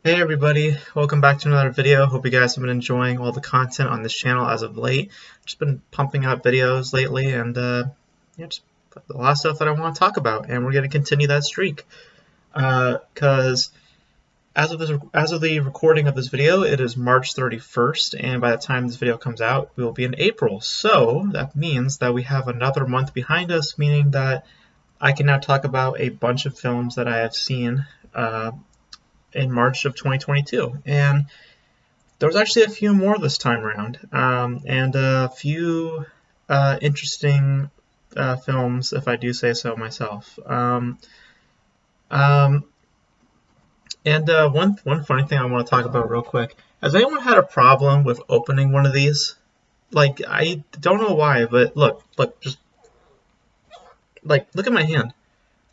Hey everybody, welcome back to another video. Hope you guys have been enjoying all the content on this channel as of late. Just been pumping out videos lately and yeah, just a lot of stuff that I want to talk about, and we're going to continue that streak. Because as of the recording of this video, it is March 31st, and by the time this video comes out, we will be in April. So that means that we have another month behind us, meaning that I can now talk about a bunch of films that I have seen in March of 2022, and there was actually a few more this time around, and a few interesting films, if I do say so myself. Um, and one funny thing I want to talk about real quick: has anyone had a problem with opening one of these? Like, I don't know why, but just look at my hand.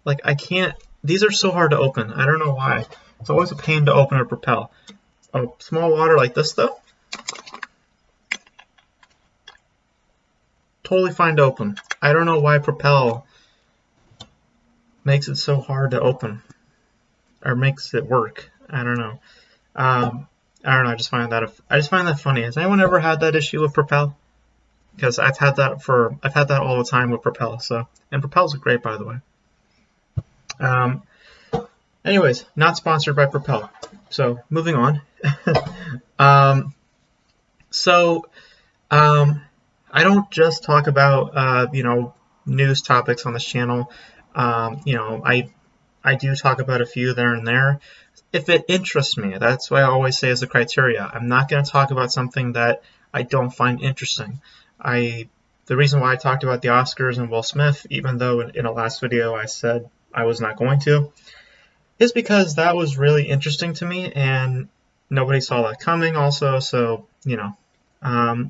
Like, I can't. These are so hard to open. I don't know why. It's always a pain to open or propel. A small water like this, though, totally fine to open. I don't know why Propel makes it so hard to open, or makes it work. I don't know. I don't know. I just find that funny. Has anyone ever had that issue with Propel? Because I've had that all the time with Propel. So, and Propel's great, by the way. Um, anyways, not sponsored by Propel. So moving on. um, so I don't just talk about news topics on this channel. I do talk about a few there and there if it interests me. That's what I always say is the criteria. I'm not going to talk about something that I don't find interesting. The reason why I talked about the Oscars and Will Smith, even though in a last video I said I was not going to, is because that was really interesting to me, and nobody saw that coming also. So I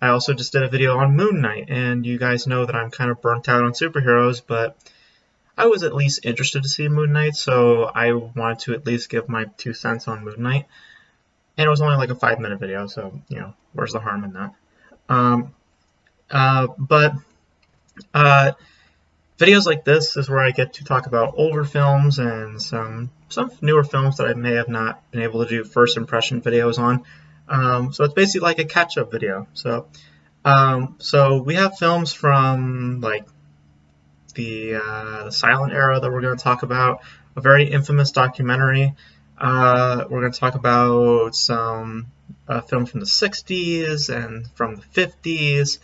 also just did a video on Moon Knight, and you guys know that I'm kind of burnt out on superheroes, but I was at least interested to see Moon Knight, so I wanted to at least give my 2 cents on Moon Knight. And it was only like a 5-minute video, so, where's the harm in that? But videos like this is where I get to talk about older films and some newer films that I may have not been able to do first impression videos on. So it's basically like a catch-up video. So we have films from like the silent era that we're going to talk about, a very infamous documentary. We're going to talk about some film from the 60s and from the 50s,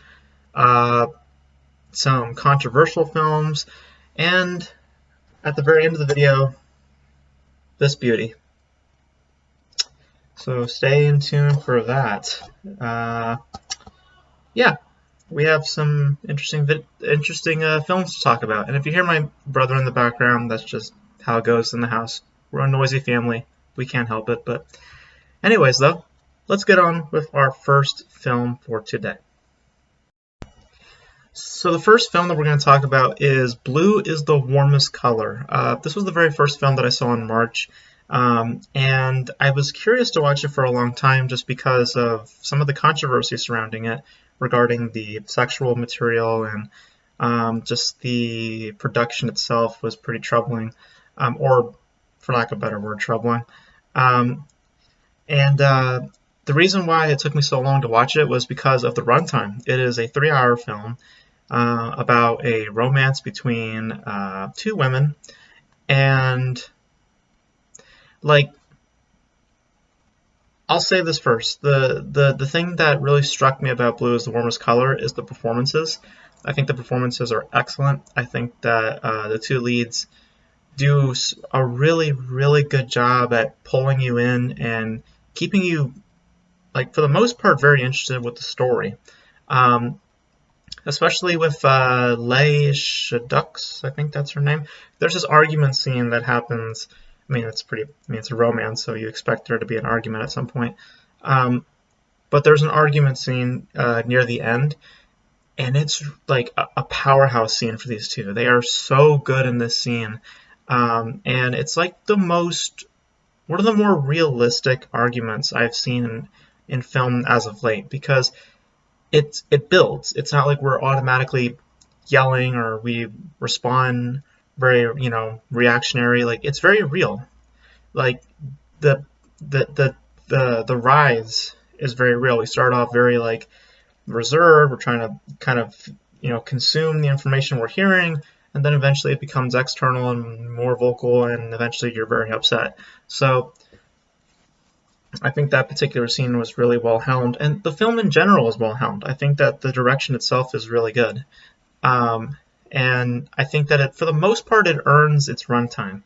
some controversial films, and at the very end of the video, this beauty. So stay in tune for that. Yeah, we have some interesting films to talk about. And if you hear my brother in the background, that's just how it goes in the house. We're a noisy family. We can't help it. But anyways, though, let's get on with our first film for today. So the first film that we're going to talk about is Blue is the Warmest Color. This was the very first film that I saw in March. And I was curious to watch it for a long time just because of some of the controversy surrounding it regarding the sexual material, and just the production itself was pretty troubling, or for lack of a better word, troubling. The reason why it took me so long to watch it was because of the runtime. It is a 3-hour film about a romance between two women, and like, I'll say this first. The thing that really struck me about Blue is the Warmest Color is the performances. I think the performances are excellent. I think that the two leads do a really, really good job at pulling you in and keeping you, like, for the most part, very interested with the story. Especially with Leigh Shadux, I think that's her name. There's this argument scene that happens. I mean, it's a romance, so you expect there to be an argument at some point. But there's an argument scene near the end, and it's like a powerhouse scene for these two. They are so good in this scene. And it's like one of the more realistic arguments I've seen in film as of late, because it builds. It's not like we're automatically yelling or we respond very reactionary. Like, it's very real. Like, the rise is very real. We start off very like reserved. We're trying to kind of consume the information we're hearing, and then eventually it becomes external and more vocal, and eventually you're very upset. So I think that particular scene was really well helmed, and the film in general is well helmed. I think that the direction itself is really good, um, and I think that for the most part it earns its runtime.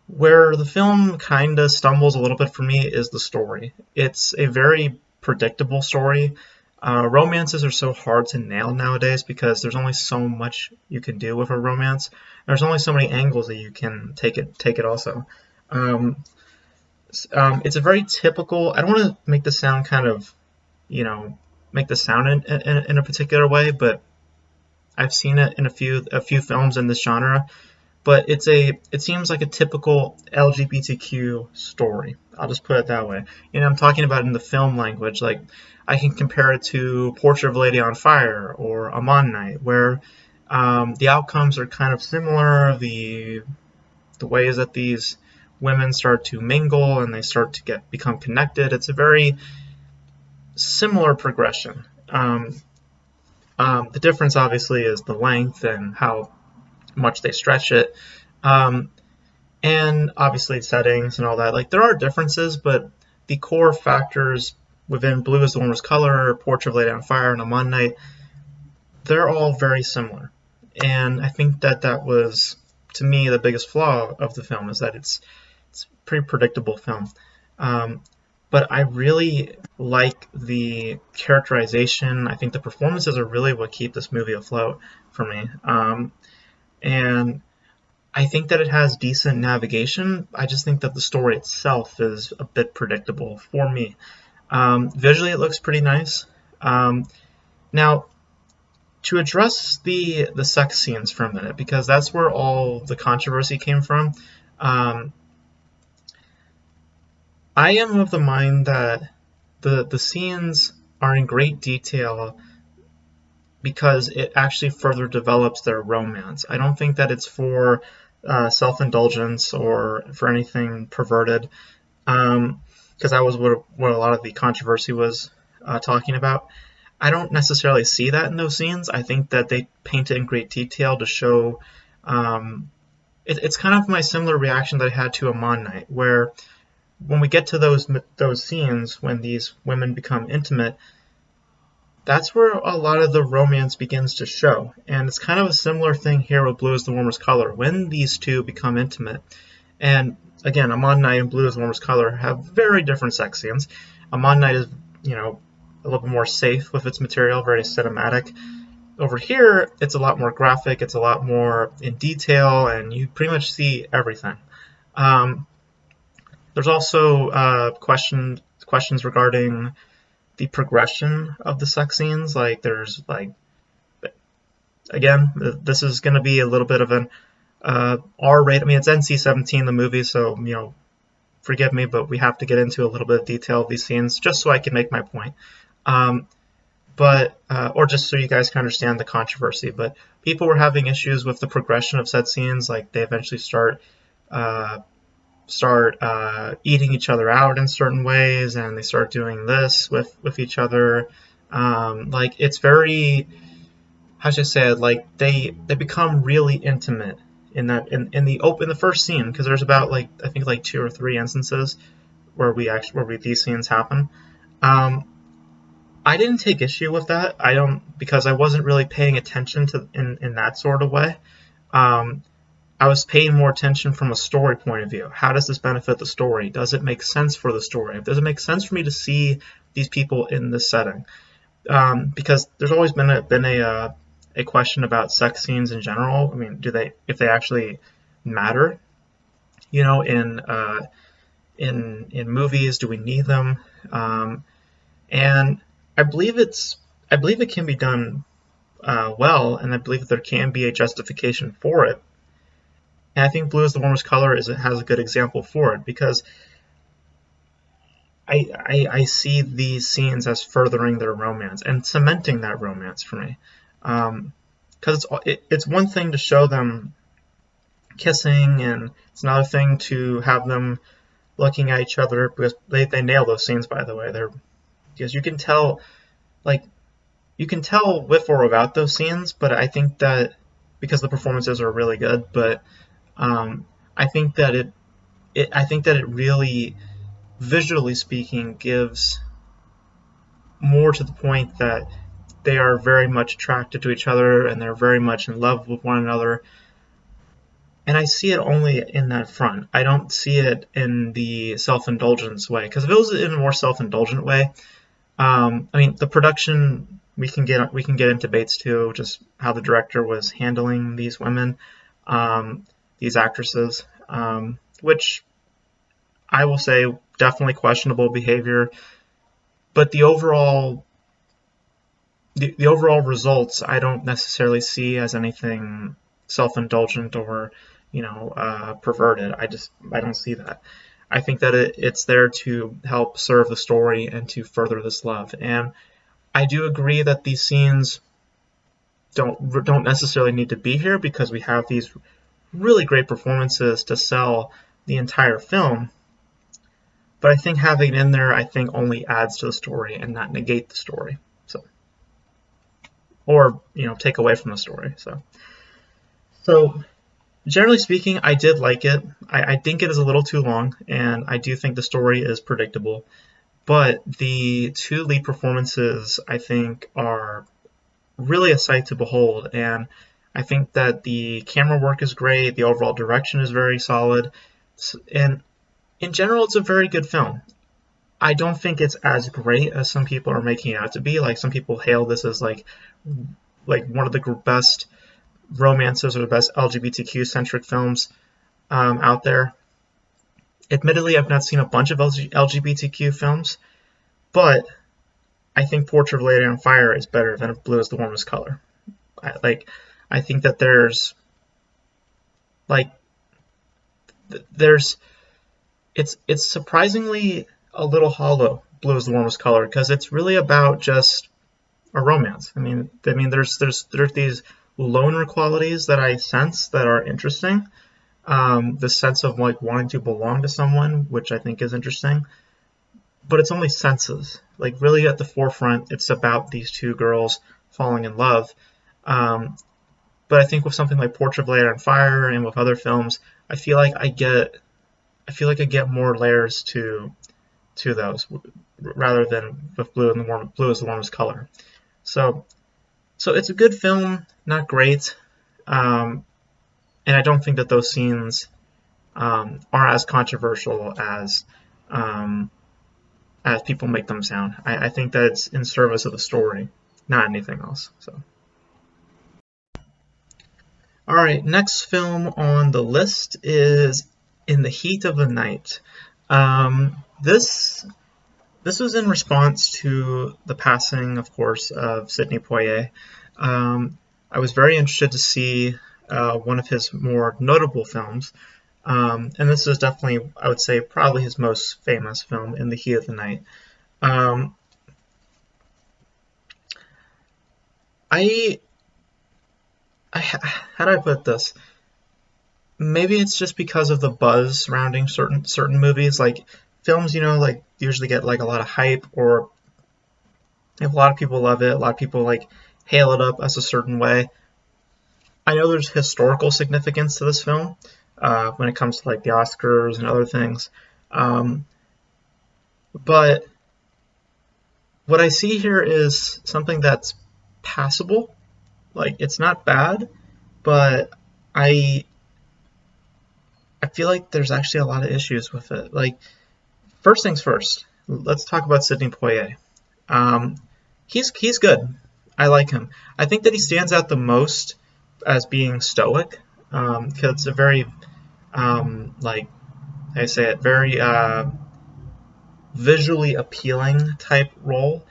Where the film kind of stumbles a little bit for me is the story. It's a very predictable story. Romances are so hard to nail nowadays because there's only so much you can do with a romance. There's only so many angles that you can take it also. Um, it's a very typical. I don't want to make the sound kind of, you know, make the sound in a particular way, but I've seen it in a few films in this genre. But it seems like a typical LGBTQ story. I'll just put it that way. I'm talking about in the film language. Like I can compare it to Portrait of a Lady on Fire or Amon Night, where the outcomes are kind of similar. The ways that these women start to mingle and they start to become connected. It's a very similar progression. The difference obviously is the length and how much they stretch it, and obviously settings and all that. Like there are differences, but the core factors within Blue is the Warmest Color, Portrait of a Lady on Fire, and Amon Night, they're all very similar. And I think that was, to me, the biggest flaw of the film is that it's a pretty predictable film. But I really like the characterization. I think the performances are really what keep this movie afloat for me. And I think that it has decent navigation. I just think that the story itself is a bit predictable for me. Visually, it looks pretty nice. Now, to address the sex scenes for a minute, because that's where all the controversy came from. I am of the mind that the scenes are in great detail because it actually further develops their romance. I don't think that it's for self-indulgence or for anything perverted, because that was what a lot of the controversy was talking about. I don't necessarily see that in those scenes. I think that they paint it in great detail to show. It's kind of my similar reaction that I had to Amon Night, where when we get to those scenes when these women become intimate, that's where a lot of the romance begins to show. And it's kind of a similar thing here with Blue is the Warmest Color. When these two become intimate, and again, Amon Night and Blue is the Warmest Color have very different sex scenes. Amon Night is, a little bit more safe with its material, very cinematic. Over here, it's a lot more graphic, it's a lot more in detail, and you pretty much see everything. There's also questions regarding the progression of the sex scenes. Like there's again, this is going to be a little bit of an R-rated. I mean, it's NC-17 the movie, so forgive me, but we have to get into a little bit of detail of these scenes just so I can make my point. Or just so you guys can understand the controversy. But people were having issues with the progression of said scenes. Like they eventually start eating each other out in certain ways, and they start doing this with each other. Like it's very, how should I say it? Like they become really intimate in the first scene, because there's about I think 2 or 3 instances where these scenes happen. I didn't take issue with that. Because I wasn't really paying attention to in that sort of way. I was paying more attention from a story point of view. How does this benefit the story? Does it make sense for the story? Does it make sense for me to see these people in this setting? Because there's always been a question about sex scenes in general. I mean, if they actually matter? In movies, do we need them? And I believe it can be done well, and I believe there can be a justification for it. And I think Blue is the Warmest Color has a good example for it, because I see these scenes as furthering their romance and cementing that romance for me. Because it's one thing to show them kissing, and it's another thing to have them looking at each other, because they nail those scenes, by the way. Because you can tell, like, you can tell with or without those scenes, but I think that because the performances are really good, but um, I think that it really, visually speaking, gives more to the point that they are very much attracted to each other and they're very much in love with one another. And I see it only in that front. I don't see it in the self-indulgence way. Because if it was in a more self-indulgent way, I mean, the production, we can get into debates too, just how the director was handling these women, these actresses, which I will say definitely questionable behavior. But the overall results, I don't necessarily see as anything self-indulgent or perverted. I don't see that. I think that it's there to help serve the story and to further this love. And I do agree that these scenes don't necessarily need to be here because we have these really great performances to sell the entire film. But I think having it in there, I think only adds to the story and not negate the story. So, or take away from the story. So generally speaking, I did like it. I think it is a little too long, and I do think the story is predictable. But the two lead performances, I think, are really a sight to behold. And I think that the camera work is great. The overall direction is very solid. And in general, it's a very good film. I don't think it's as great as some people are making it out to be. Like, some people hail this as like one of the best romances or the best LGBTQ-centric films out there. Admittedly, I've not seen a bunch of LGBTQ films, but I think Portrait of a Lady on Fire is better than Blue is the Warmest Color. I think that it's surprisingly a little hollow, Blue is the Warmest Color, because it's really about just a romance. I mean, there's these loner qualities that I sense that are interesting. The sense of like wanting to belong to someone, which I think is interesting. But it's only senses. Like, really at the forefront, it's about these two girls falling in love. But I think with something like Portrait of a Lady on Fire and with other films, I feel like I get more layers to those, rather than with Blue is the Warmest Color. So it's a good film, not great, and I don't think that those scenes are as controversial as people make them sound. I think that it's in service of the story, not anything else. So, all right, next film on the list is In the Heat of the Night. This was in response to the passing, of course, of Sidney Poitier. I was very interested to see one of his more notable films, and this is definitely, I would say, probably his most famous film, In the Heat of the Night. How do I put this? Maybe it's just because of the buzz surrounding certain movies, like films, like usually get like a lot of hype, or if a lot of people love it, a lot of people like hail it up as a certain way. I know there's historical significance to this film when it comes to like the Oscars and other things, but what I see here is something that's passable. Like, it's not bad, but I feel like there's actually a lot of issues with it. Like, first things first, let's talk about Sidney Poitier. He's good. I like him. I think that he stands out the most as being stoic, because it's a very, like I say it, very visually appealing type role.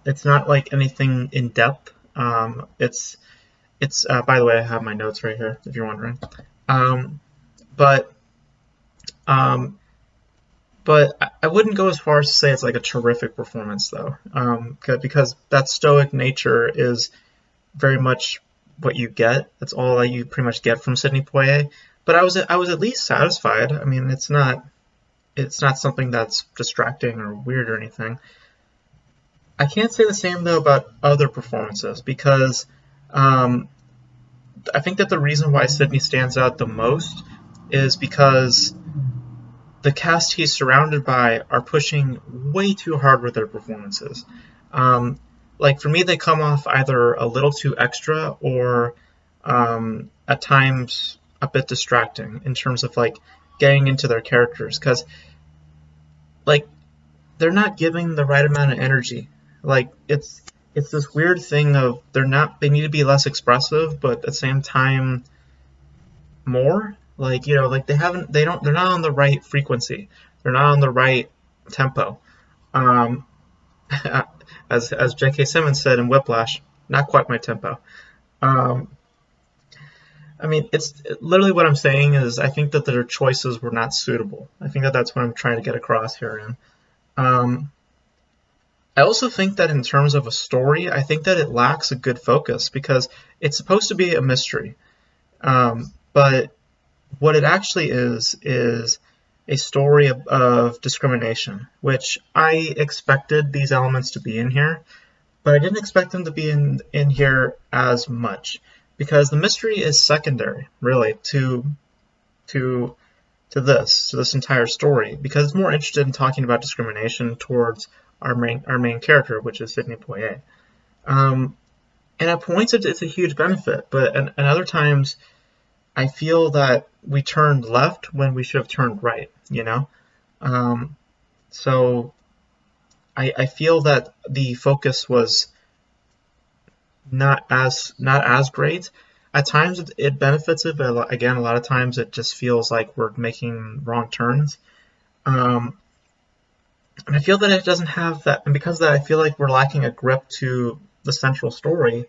It's not like anything in depth. It's by the way, I have my notes right here if you're wondering. But I wouldn't go as far as to say it's like a terrific performance, though, because that stoic nature is very much what you get. That's all that you pretty much get from Sidney Poitier. But I was at least satisfied. I mean, it's not it's not something that's distracting or weird or anything. I can't say the same though about other performances because I think that the reason why Sydney stands out the most is because the cast he's surrounded by are pushing way too hard with their performances. Um, like for me, they come off either a little too extra or at times a bit distracting in terms of like getting into their characters because like they're not giving the right amount of energy. Like it's this weird thing of they need to be less expressive, but at the same time more. Like like they're not on the right frequency. They're not on the right tempo. Um, as J.K. Simmons said in Whiplash, not quite my tempo. Um, I mean, it's literally what I'm saying is I think that their choices were not suitable. I think that that's what I'm trying to get across here. And I also think that in terms of a story, I think that it lacks a good focus because it's supposed to be a mystery. But what it actually is a story of discrimination, which I expected these elements to be in here, but I didn't expect them to be in here as much because the mystery is secondary, really, to this entire story because it's more interested in talking about discrimination towards our main character, which is Sidney Poitier. And at points it's a huge benefit, but and other times I feel that we turned left when we should have turned right, So I feel that the focus was not as great. At times it benefits it, but again, a lot of times it just feels like we're making wrong turns. And I feel that it doesn't have that, and because of that, I feel like we're lacking a grip to the central story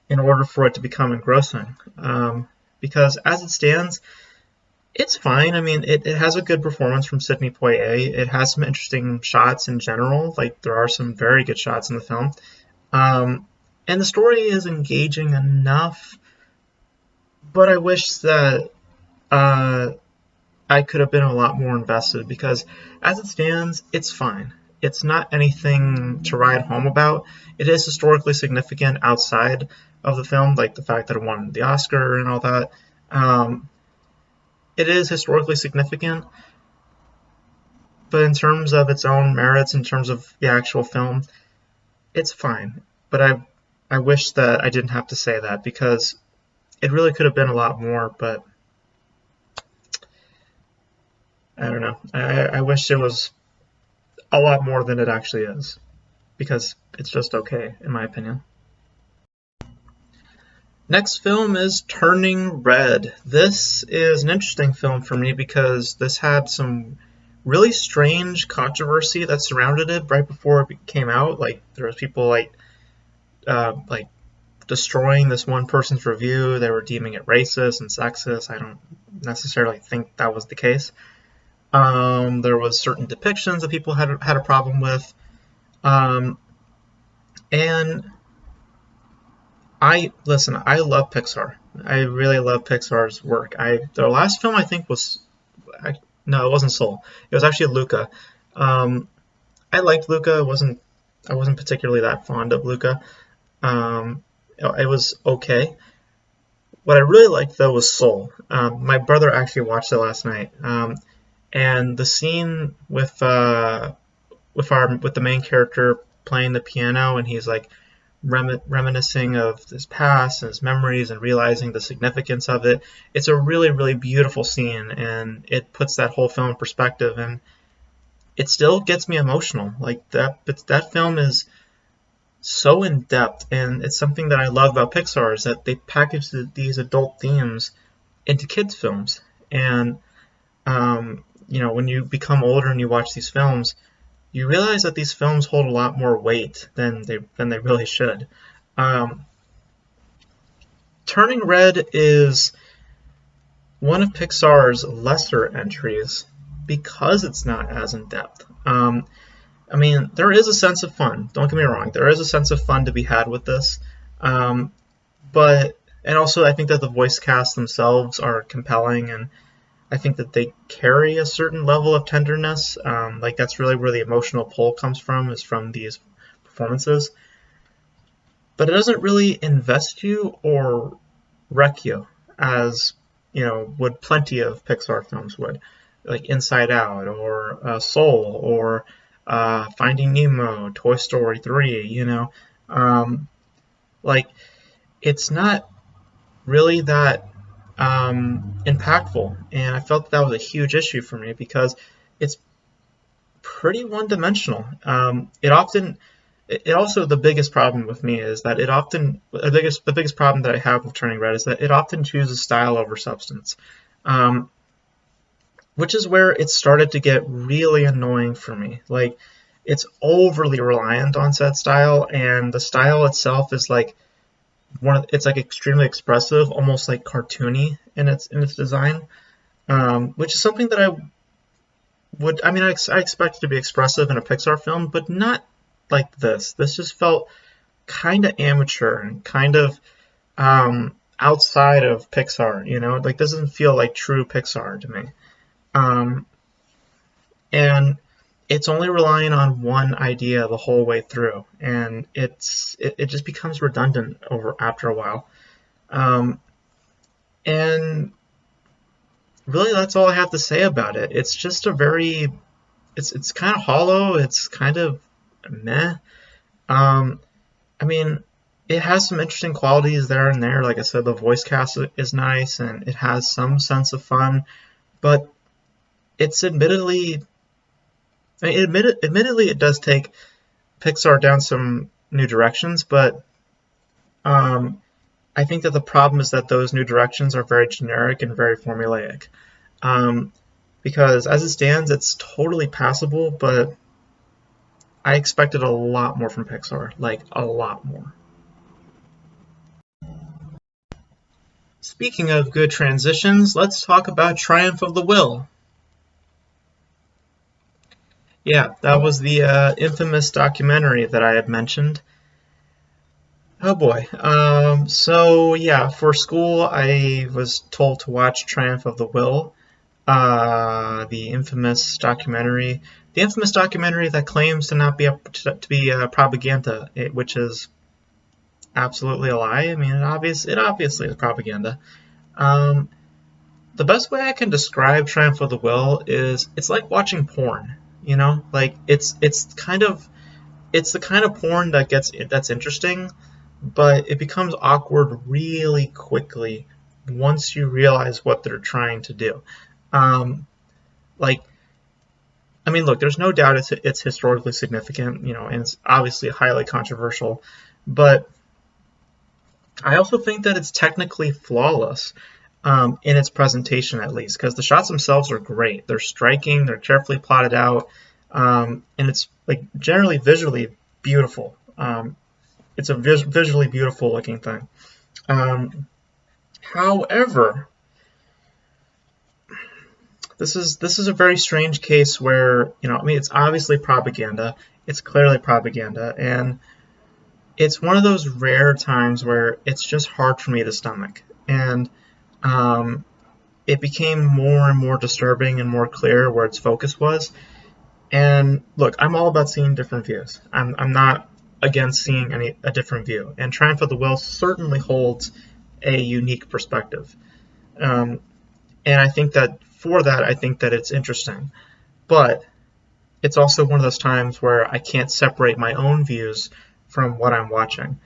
in order for it to become engrossing. Because as it stands, it's fine. I mean, it has a good performance from Sidney Poitier. It has some interesting shots in general. Like, there are some very good shots in the film. And the story is engaging enough, but I wish that I could have been a lot more invested because as it stands, it's fine. It's not anything to write home about. It is historically significant outside of the film, like the fact that it won the Oscar and all that. It is historically significant, but in terms of its own merits, in terms of the actual film, it's fine. But I wish that I didn't have to say that because it really could have been a lot more, but I don't know. I wish it was a lot more than it actually is because it's just okay, in my opinion. Next film is Turning Red. This is an interesting film for me because this had some really strange controversy that surrounded it right before it came out. Like there was people like destroying this one person's review. They were deeming it racist and sexist. I don't necessarily think that was the case. There was certain depictions that people had a problem with. And I love Pixar. I really love Pixar's work. Their last film I think was no, it wasn't Soul. It was actually Luca. I liked Luca. I wasn't particularly that fond of Luca. It was okay. What I really liked though was Soul. My brother actually watched it last night. And the scene with the main character playing the piano and he's like reminiscing of his past and his memories and realizing the significance of it. It's a really, really beautiful scene and it puts that whole film in perspective and it still gets me emotional. Like that film is so in depth and it's something that I love about Pixar is that they package these adult themes into kids films. And when you become older and you watch these films, you realize that these films hold a lot more weight than they really should. Turning Red is one of Pixar's lesser entries because it's not as in depth. I mean, there is a sense of fun. Don't get me wrong. There is a sense of fun to be had with this. And also I think that the voice cast themselves are compelling and I think that they carry a certain level of tenderness. Like that's really where the emotional pull comes from, is from these performances. But it doesn't really invest you or wreck you as would plenty of Pixar films would, like Inside Out or Soul or Finding Nemo, Toy Story 3. Um, like it's not really that impactful, and I felt that was a huge issue for me because it's pretty one-dimensional. It also, the biggest problem with me is that the biggest problem that I have with Turning Red is that it often chooses style over substance, um, which is where it started to get really annoying for me. Like it's overly reliant on said style, and the style itself is like it's like extremely expressive, almost like cartoony in its design, which is something that I expect it to be expressive in a Pixar film, but not like this. This just felt kind of amateur and kind of outside of Pixar. Like doesn't feel like true Pixar to me. Um, and it's only relying on one idea the whole way through, and it just becomes redundant over after a while. Um, and really, that's all I have to say about it. It's just it's kind of hollow. It's kind of meh. Um, I mean, it has some interesting qualities there and there. Like I said, the voice cast is nice and it has some sense of fun, but it's admittedly, it does take Pixar down some new directions, but um, I think that the problem is that those new directions are very generic and very formulaic. Um, because as it stands, it's totally passable, but I expected a lot more from Pixar, like a lot more. Speaking of good transitions, let's talk about Triumph of the Will. Yeah, that was the infamous documentary that I had mentioned. Oh boy. So yeah, for school I was told to watch Triumph of the Will, the infamous documentary, that claims to not be to be propaganda, which is absolutely a lie. I mean, it obviously is propaganda. Um, the best way I can describe Triumph of the Will is it's like watching porn. Like it's the kind of porn that's interesting, but it becomes awkward really quickly once you realize what they're trying to do. Um, like, I mean, look, there's no doubt it's historically significant, and it's obviously highly controversial, but I also think that it's technically flawless in its presentation, at least, because the shots themselves are great. They're striking, they're carefully plotted out, and it's like generally visually beautiful. It's a visually beautiful looking thing. However, this is a very strange case where I mean, it's obviously propaganda. It's clearly propaganda, and it's one of those rare times where it's just hard for me to stomach. And um, it became more and more disturbing and more clear where its focus was. And look, I'm all about seeing different views. I'm not against seeing a different view. And Triumph of the Will certainly holds a unique perspective. Um, and I think that it's interesting. But it's also one of those times where I can't separate my own views from what I'm watching,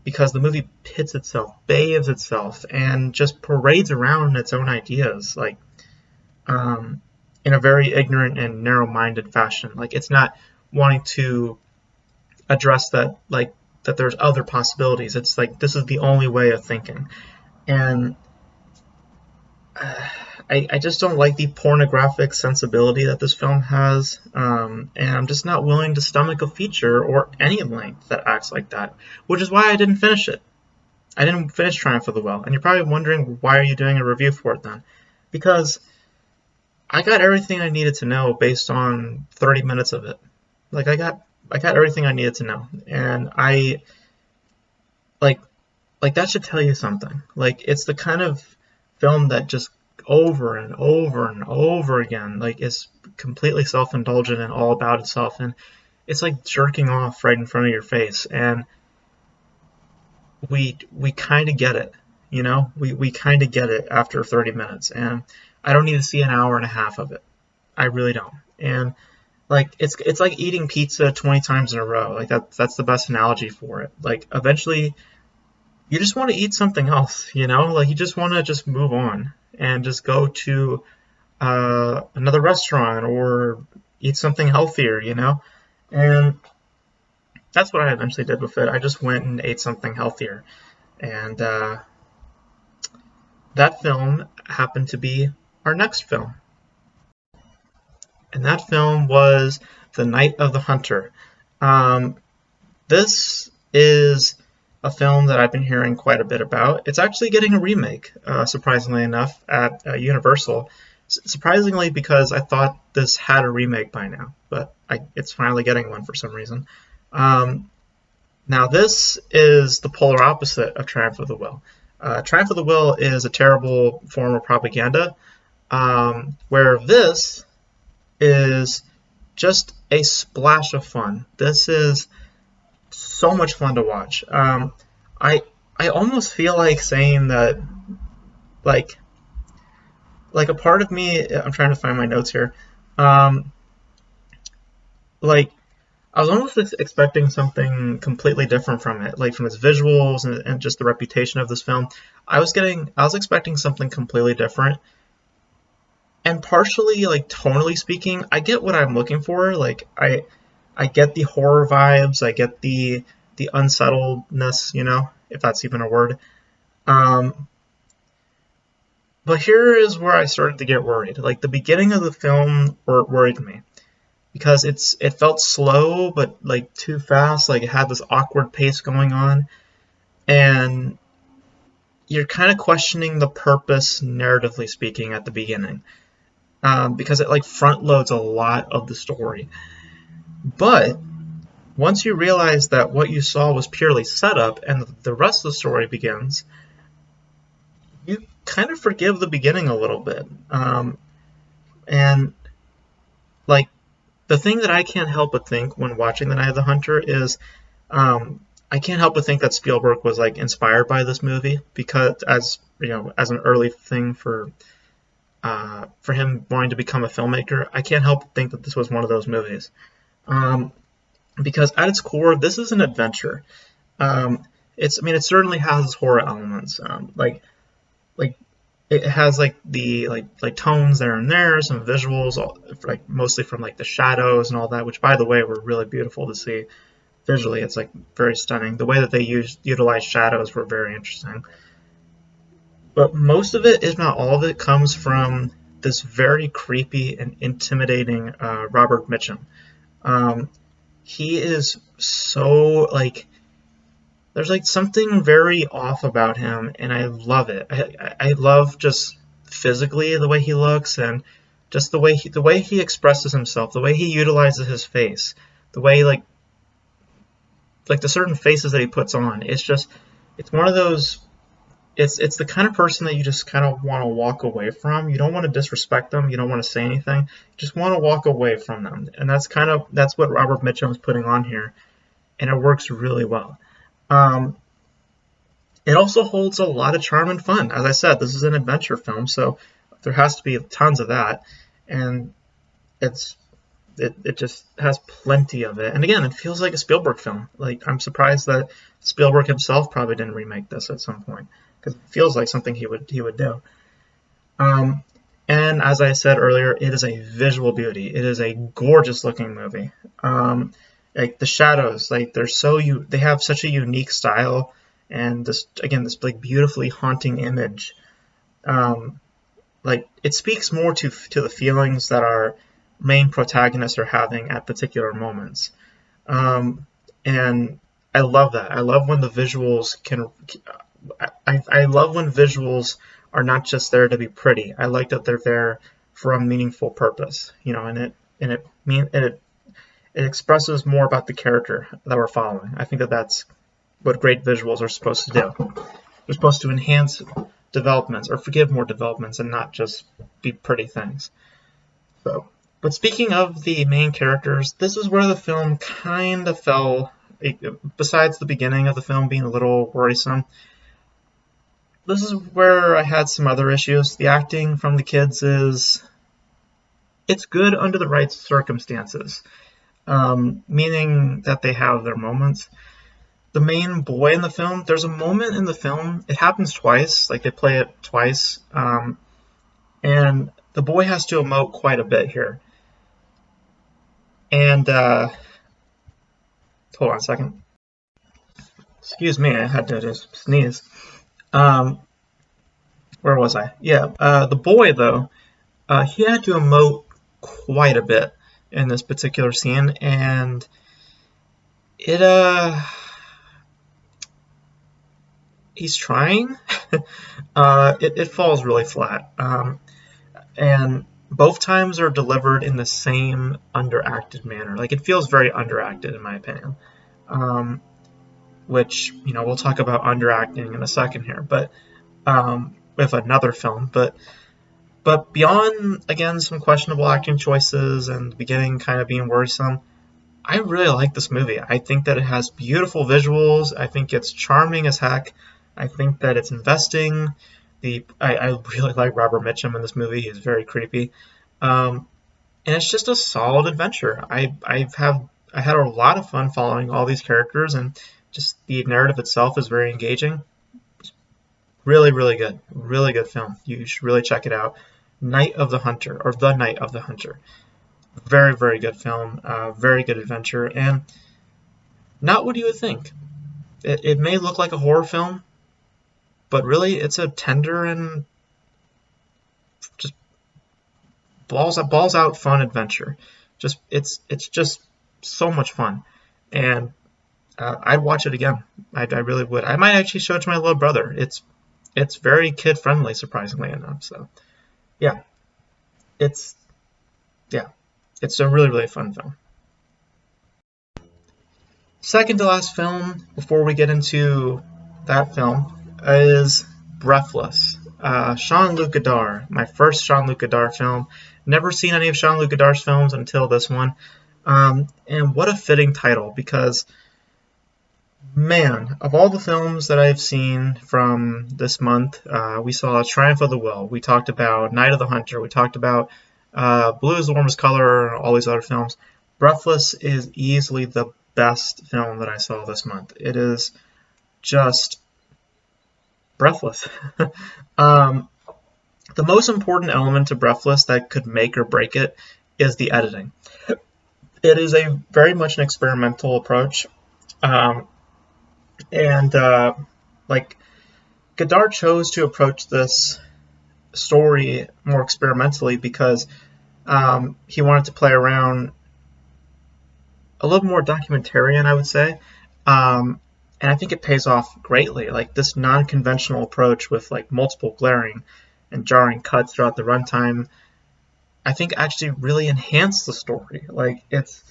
because the movie pits itself, bathes itself, and just parades around its own ideas, like um, in a very ignorant and narrow-minded fashion. Like it's not wanting to address that there's other possibilities. It's like this is the only way of thinking, and I just don't like the pornographic sensibility that this film has, and I'm just not willing to stomach a feature or any length that acts like that, which is why I didn't finish it. I didn't finish Triumph of the Will, and you're probably wondering why are you doing a review for it then? Because I got everything I needed to know based on 30 minutes of it. Like I got everything I needed to know, and I like that should tell you something. Like it's the kind of film that just over and over and over again. Like, it's completely self-indulgent and all about itself, and it's like jerking off right in front of your face. And we kind of get it, you know. We kind of get it after 30 minutes, and I don't need to see an hour and a half of it. I really don't. And like, it's like eating pizza 20 times in a row. Like, that's the best analogy for it. Like, eventually you just want to eat something else, you know? Like, you just want to just move on and just go to another restaurant or eat something healthier, you know? And that's what I eventually did with it. I just went and ate something healthier. And that film happened to be our next film. And that film was The Night of the Hunter. This is a film that I've been hearing quite a bit about. It's actually getting a remake, surprisingly enough, at Universal. Surprisingly, because I thought this had a remake by now, but it's finally getting one for some reason. Now, this is the polar opposite of Triumph of the Will. Triumph of the Will is a terrible form of propaganda, where this is just a splash of fun. This is so much fun to watch. I almost feel like saying that, like a part of me, I'm trying to find my notes here, like, I was almost expecting something completely different from it, like from its visuals and just the reputation of this film. I was expecting something completely different. And partially, like, tonally speaking, I get what I'm looking for. Like, I get the horror vibes, I get the unsettledness, you know, if that's even a word. But here is where I started to get worried. Like, the beginning of the film worried me, because it felt slow, but like too fast. Like, it had this awkward pace going on, and you're kind of questioning the purpose, narratively speaking, at the beginning. Because it like front loads a lot of the story. But once you realize that what you saw was purely setup and the rest of the story begins, you kind of forgive the beginning a little bit. And like, the thing that I can't help but think when watching The Night of the Hunter is, I can't help but think that Spielberg was like inspired by this movie, because as you know, as an early thing for him wanting to become a filmmaker, I can't help but think that this was one of those movies. Because at its core, this is an adventure. It certainly has horror elements. Like it has like the like tones there and there, some visuals, like mostly from like the shadows and all that, which by the way were really beautiful to see visually. It's like very stunning. The way that they utilized shadows were very interesting. But most of it, if not all of it, comes from this very creepy and intimidating Robert Mitchum. He is so, like, there's like something very off about him, and I love it. I love just physically the way he looks, and just the way he expresses himself, the way he utilizes his face, the way like the certain faces that he puts on. It's one of those. It's the kind of person that you just kind of want to walk away from. You don't want to disrespect them. You don't want to say anything. You just want to walk away from them. And that's what Robert Mitchum is putting on here, and it works really well. It also holds a lot of charm and fun. As I said, this is an adventure film, so there has to be tons of that, and it just has plenty of it. And again, it feels like a Spielberg film. Like, I'm surprised that Spielberg himself probably didn't remake this at some point, because it feels like something he would do. And as I said earlier, it is a visual beauty. It is a gorgeous looking movie. Like, the shadows, like, they have such a unique style, and this like beautifully haunting image. Like, it speaks more to the feelings that our main protagonists are having at particular moments. And I love that. I love when the visuals I love when visuals are not just there to be pretty. I like that they're there for a meaningful purpose, you know, and it expresses more about the character that we're following. I think that that's what great visuals are supposed to do. They're supposed to enhance developments, or forgive more developments, and not just be pretty things. So, but speaking of the main characters, this is where the film kind of fell. Besides the beginning of the film being a little worrisome, this is where I had some other issues. The acting from the kids it's good under the right circumstances, meaning that they have their moments. The main boy in the film, there's a moment in the film, it happens twice, like they play it twice, and the boy has to emote quite a bit here. And, hold on a second. Excuse me, I had to just sneeze. Where was I? Yeah, the boy, though, he had to emote quite a bit in this particular scene, and he's trying. It falls really flat. And both times are delivered in the same underacted manner. Like, it feels very underacted, in my opinion. Which, we'll talk about underacting in a second here, but with another film. But beyond, again, some questionable acting choices and the beginning kind of being worrisome, I really like this movie. I think that it has beautiful visuals. I think it's charming as heck. I think that it's investing. I really like Robert Mitchum in this movie. He's very creepy. And it's just a solid adventure. I had a lot of fun following all these characters, and just the narrative itself is very engaging. Really, really good. Really good film. You should really check it out. Night of the Hunter, or The Night of the Hunter. Very, very good film. Very good adventure, and not what you would think. It may look like a horror film, but really it's a tender and just balls out fun adventure. It's just so much fun, and I'd watch it again. I really would. I might actually show it to my little brother. It's very kid friendly, surprisingly enough. So yeah, it's a really, really fun film. Second to last film before we get into that film is Breathless. Jean-Luc Godard, my first Jean-Luc Godard film. Never seen any of Jean-Luc Godard's films until this one. And what a fitting title, because, man, of all the films that I've seen from this month, we saw Triumph of the Will. We talked about Night of the Hunter. We talked about Blue is the Warmest Color, and all these other films. Breathless is easily the best film that I saw this month. It is just breathless. The most important element to Breathless that could make or break it is the editing. It is a very much an experimental approach, like Godard chose to approach this story more experimentally because he wanted to play around a little more documentarian, I would say, and I think it pays off greatly. Like, this non-conventional approach with like multiple glaring and jarring cuts throughout the runtime, I think actually really enhanced the story. Like, it's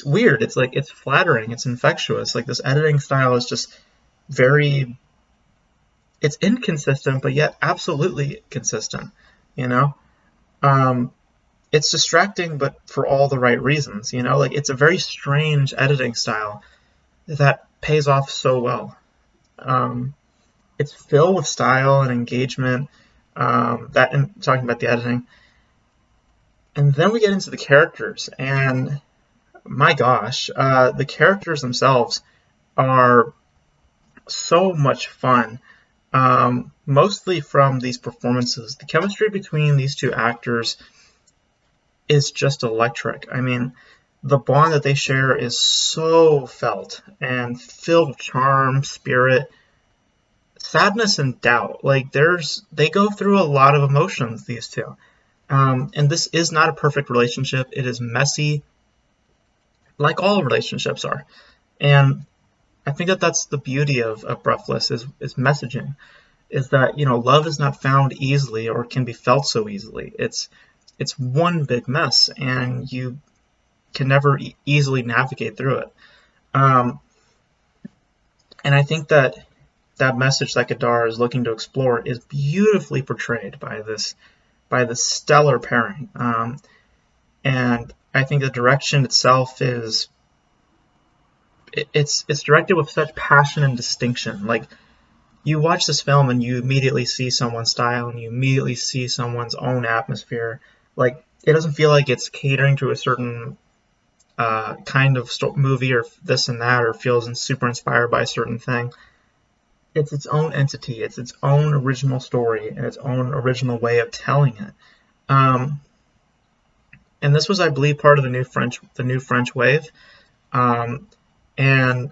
weird. It's like, it's flattering. It's infectious. Like, this editing style is just very, it's inconsistent, but yet absolutely consistent, it's distracting, but for all the right reasons, like, it's a very strange editing style that pays off so well. It's filled with style and engagement, and talking about the editing. And then we get into the characters, and my gosh, the characters themselves are so much fun, mostly from these performances. The chemistry between these two actors is just electric. I mean, the bond that they share is so felt and filled with charm, spirit, sadness, and doubt. Like, they go through a lot of emotions, these two. And this is not a perfect relationship. It is messy, like all relationships are. And I think that that's the beauty of Breathless is messaging, is that, love is not found easily or can be felt so easily. It's one big mess, and you can never easily navigate through it. And I think that that message that Godard is looking to explore is beautifully portrayed by this stellar pairing. And I think the direction itself is it's directed with such passion and distinction. Like, you watch this film and you immediately see someone's style and you immediately see someone's own atmosphere. Like, it doesn't feel like it's catering to a certain kind of movie or this and that, or feels super inspired by a certain thing. It's its own entity. It's its own original story and its own original way of telling it. And this was, I believe, part of the new French wave. And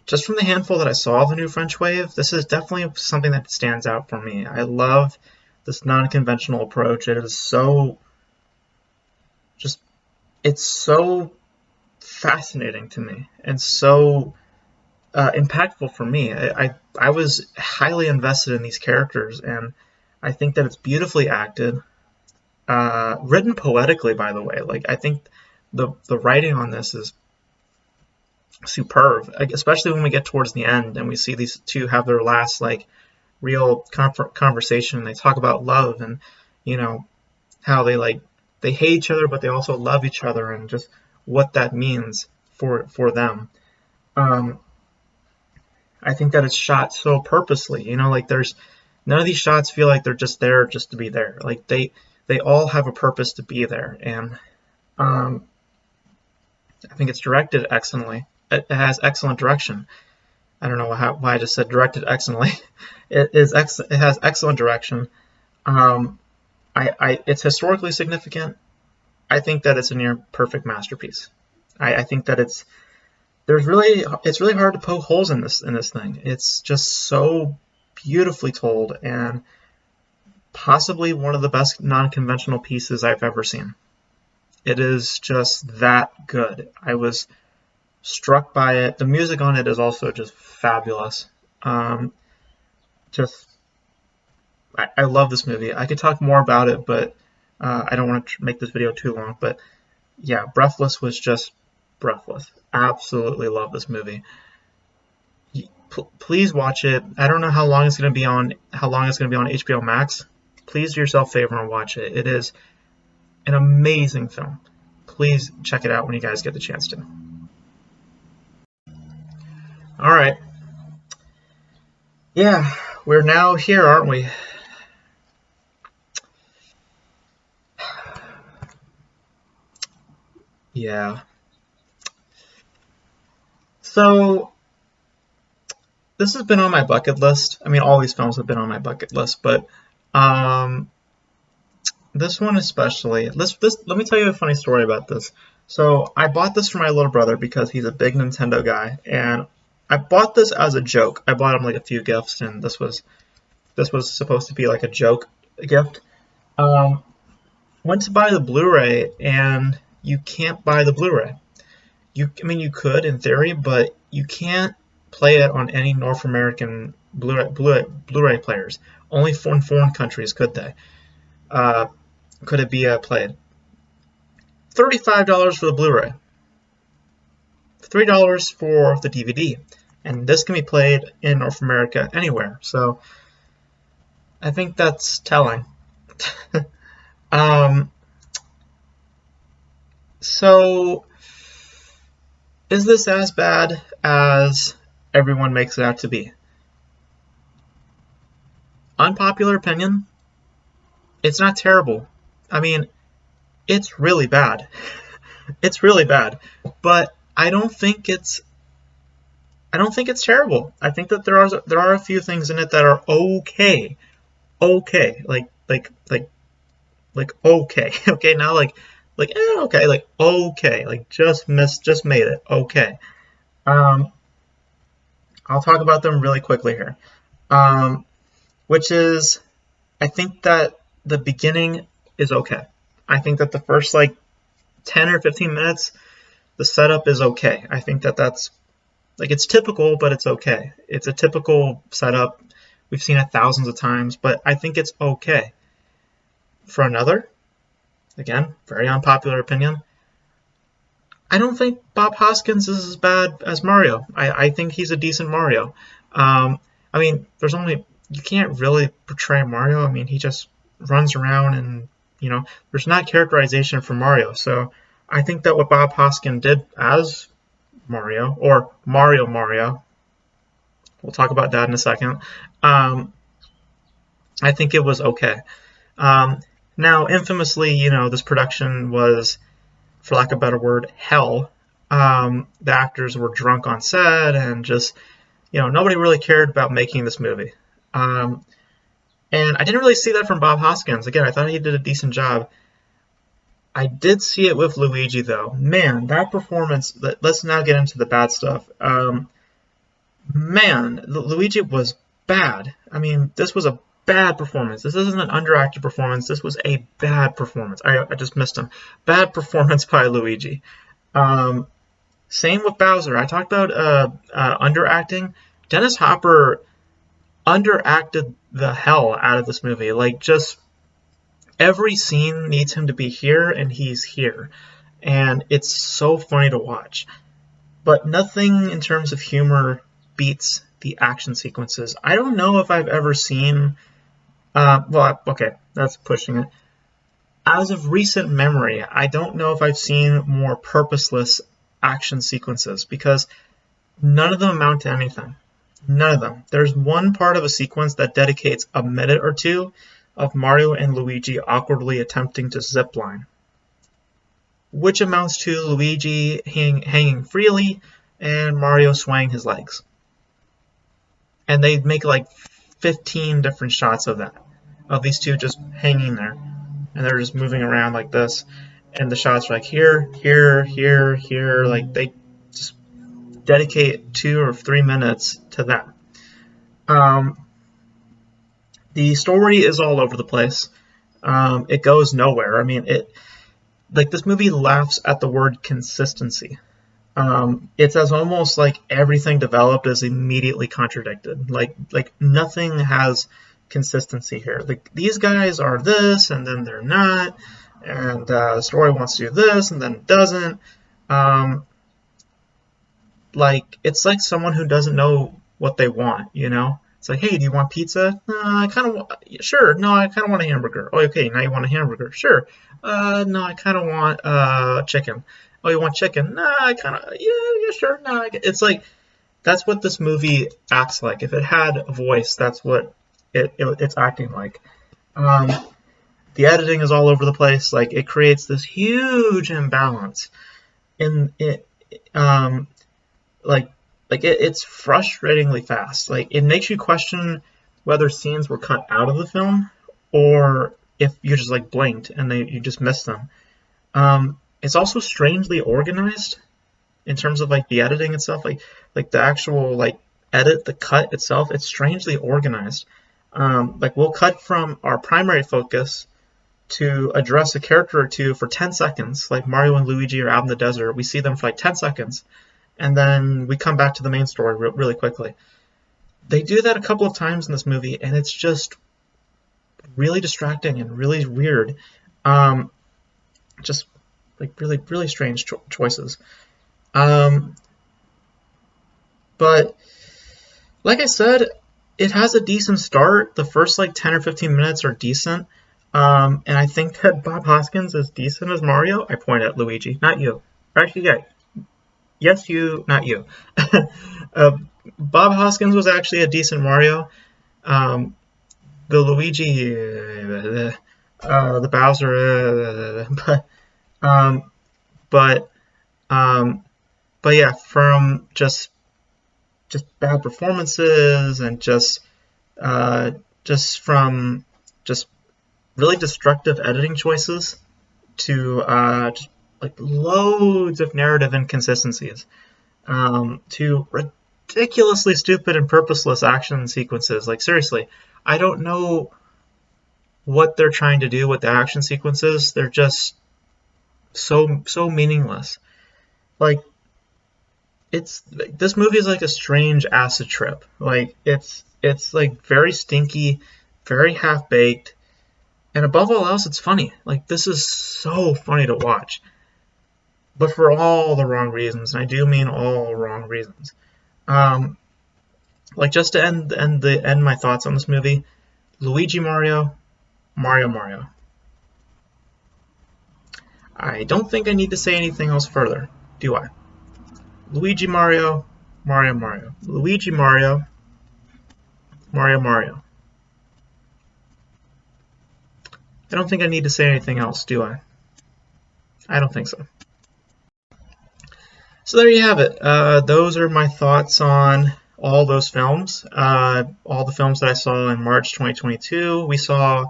just from the handful that I saw of the new French wave, this is definitely something that stands out for me. I love this non-conventional approach. It is so it's so fascinating to me and so impactful for me. I was highly invested in these characters, and I think that it's beautifully acted, written poetically, by the way. Like, I think the writing on this is superb, especially when we get towards the end and we see these two have their last real conversation. They talk about love and how they hate each other, but they also love each other, and just what that means for them. I think that it's shot so purposely. There's none of these shots feel like they're just there just to be there. Like, they all have a purpose to be there, and I think it's directed excellently. It has excellent direction. I don't know why I just said directed excellently. It has excellent direction. It's historically significant. I think that it's a near perfect masterpiece. I think that it's really hard to poke holes in this thing. It's just so beautifully told, and possibly one of the best non-conventional pieces I've ever seen. It is just that good. I was struck by it. The music on it is also just fabulous. I love this movie. I could talk more about it, but I don't want to make this video too long. But yeah, Breathless was just breathless. Absolutely love this movie. Please watch it. I don't know how long it's going to be on HBO Max. Please do yourself a favor and watch it. It is an amazing film. Please check it out when you guys get the chance to. All right. Yeah, we're now here, aren't we? Yeah. So, this has been on my bucket list. I mean, all these films have been on my bucket list, but this one especially. Let me tell you a funny story about this. So, I bought this for my little brother because he's a big Nintendo guy, and I bought this as a joke. I bought him like a few gifts, and this was supposed to be like a joke gift. Went to buy the Blu-ray, and you can't buy the Blu-ray. I mean, you could in theory, but you can't play it on any North American Blu-ray players. Only in foreign countries could they. Could it be played? $35 for the Blu-ray. $3 for the DVD. And this can be played in North America anywhere. So I think that's telling. So is this as bad as everyone makes it out to be? Unpopular opinion, it's not terrible. I mean, it's really bad. It's really bad. But I don't think it's terrible. I think that there are a few things in it that are okay. Okay. Like okay. Okay, now okay, okay. Like just made it. Okay. I'll talk about them really quickly here. Which is, I think that the beginning is okay. I think that the first 10 or 15 minutes, the setup is okay. I think that that's it's typical, but it's okay. It's a typical setup. We've seen it thousands of times, but I think it's okay. For another, again, very unpopular opinion, I don't think Bob Hoskins is as bad as Mario. I think he's a decent Mario. I mean, you can't really portray Mario. I mean, he just runs around and, there's not characterization for Mario. So I think that what Bob Hoskin did as Mario, or Mario, we'll talk about that in a second, um, I think it was okay. Um, Now, infamously, this production was, for lack of a better word, hell. The actors were drunk on set and just, nobody really cared about making this movie. Um, and I didn't really see that from Bob Hoskins. Again, I thought he did a decent job. I did see it with Luigi, though. Man, that performance, let's now get into the bad stuff. Man, Luigi was bad. I mean, this was a bad performance. This isn't an underacted performance. This was a bad performance. I just missed him. Bad performance by Luigi. Um, Same with Bowser. I talked about underacting. Dennis Hopper underacted the hell out of this movie. Like, just every scene needs him to be here, and he's here. And it's so funny to watch. But nothing in terms of humor beats the action sequences. I don't know if I've ever seen. Well, okay, that's pushing it. As of recent memory, I don't know if I've seen more purposeless action sequences because none of them amount to anything. None of them. There's one part of a sequence that dedicates a minute or two of Mario and Luigi awkwardly attempting to zipline, which amounts to Luigi hanging freely and Mario swaying his legs. And they make like 15 different shots of that, of these two just hanging there. And they're just moving around like this. And the shots are like here, here, here, here. Like they just dedicate 2 or 3 minutes to that. The story is all over the place. It goes nowhere. I mean, this movie laughs at the word consistency. It's as almost like everything developed is immediately contradicted. Like nothing has consistency here. Like these guys are this and then they're not, and the story wants to do this and then it doesn't. Like it's like someone who doesn't know what they want. It's like, hey, do you want pizza? I kind of want. Sure. No, I kind of want a hamburger. Oh, okay. Now you want a hamburger? Sure. No, I kind of want chicken. Oh, you want chicken? Nah, I kind of, yeah, sure. Nah, it's like, that's what this movie acts like. If it had a voice, that's what it's acting like. The editing is all over the place. Like, it creates this huge imbalance. In it, it's frustratingly fast. Like, it makes you question whether scenes were cut out of the film or if you just like blinked and you just missed them. It's also strangely organized in terms of like the editing itself, like the actual like the cut itself. It's strangely organized. Like we'll cut from our primary focus to address a character or two for 10 seconds. Like Mario and Luigi are out in the desert. We see them for like 10 seconds, and then we come back to the main story really quickly. They do that a couple of times in this movie, and it's just really distracting and really weird. Just like really, really strange choices. But like I said, it has a decent start. The first like 10 or 15 minutes are decent. And I think that Bob Hoskins is decent as Mario. I point at Luigi, not you. Actually, yeah. Yes, you, not you. Bob Hoskins was actually a decent Mario. The Luigi, the Bowser, but yeah, from just bad performances and just from just really destructive editing choices to just like loads of narrative inconsistencies, to ridiculously stupid and purposeless action sequences. Like seriously, I don't know what they're trying to do with the action sequences. They're just so meaningless. Like this movie is like a strange acid trip. Like it's like very stinky, very half-baked, and above all else, it's funny. Like this is so funny to watch, but for all the wrong reasons, and I do mean all wrong reasons. Like, just to end my thoughts on this movie, Luigi Mario, Mario Mario. I don't think I need to say anything else further, do I? Luigi Mario, Mario Mario. Luigi Mario, Mario Mario. I don't think I need to say anything else, do I? I don't think so. So there you have it. Those are my thoughts on all those films. All the films that I saw in March 2022. We saw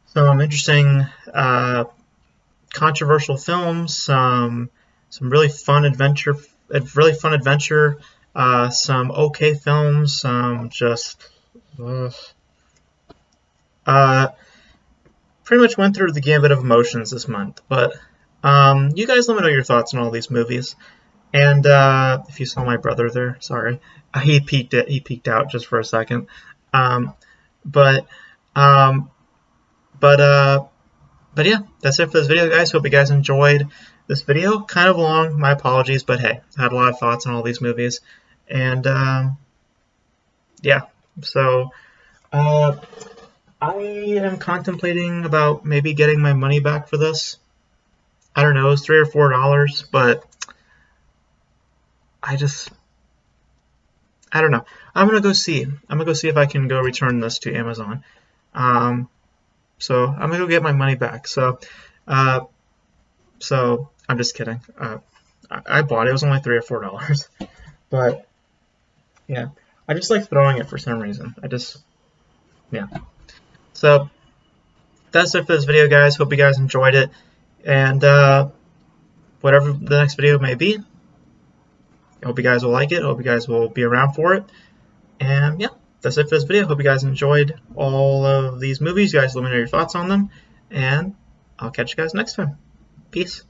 some interesting, controversial films. Some really fun adventure. Some okay films. Some just. Pretty much went through the gambit of emotions this month, but you guys let me know your thoughts on all these movies. And if you saw my brother there, sorry, he peeked out just for a second. But yeah, that's it for this video, guys. Hope you guys enjoyed this video. Kind of long, my apologies, but hey, I had a lot of thoughts on all these movies, and yeah, so. I am contemplating about maybe getting my money back for this. I don't know, it was $3 or $4, but I don't know. I'm gonna go see if I can go return this to Amazon. So I'm gonna go get my money back. So I'm just kidding. I bought it. It was only $3 or $4, but yeah, I just like throwing it for some reason. Yeah. So that's it for this video, guys. Hope you guys enjoyed it. And whatever the next video may be, I hope you guys will like it. I hope you guys will be around for it. And yeah, that's it for this video. Hope you guys enjoyed all of these movies. You guys let me know your thoughts on them. And I'll catch you guys next time. Peace.